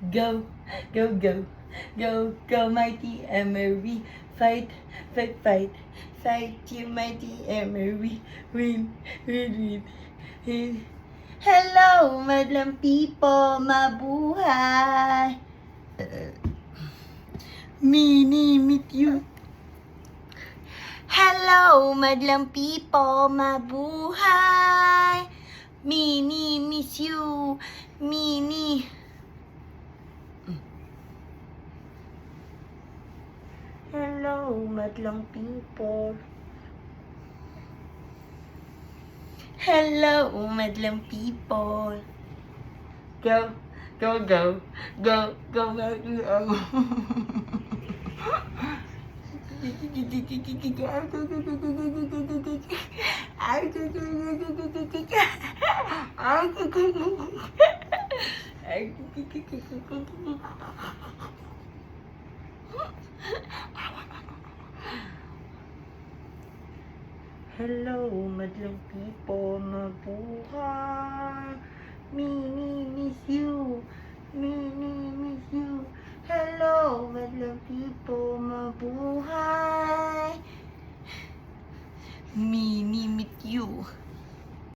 Go, go, go, go, go, mighty Emery. Fight, fight, fight, fight, you mighty Emery. Win, win, win, win. Hello, madlang people, mabuhay. Mini, meet you. Hello, madlang people, mabuhay. Mini, miss you. Mini. Hello, madlang people. Hello, madlang people. Go, go, go, go, go, go, go. Hello, madlang people, mabuhay. Mini, miss you. Mini, miss you. Hello, madlang people, mabuhay. Mini, meet you.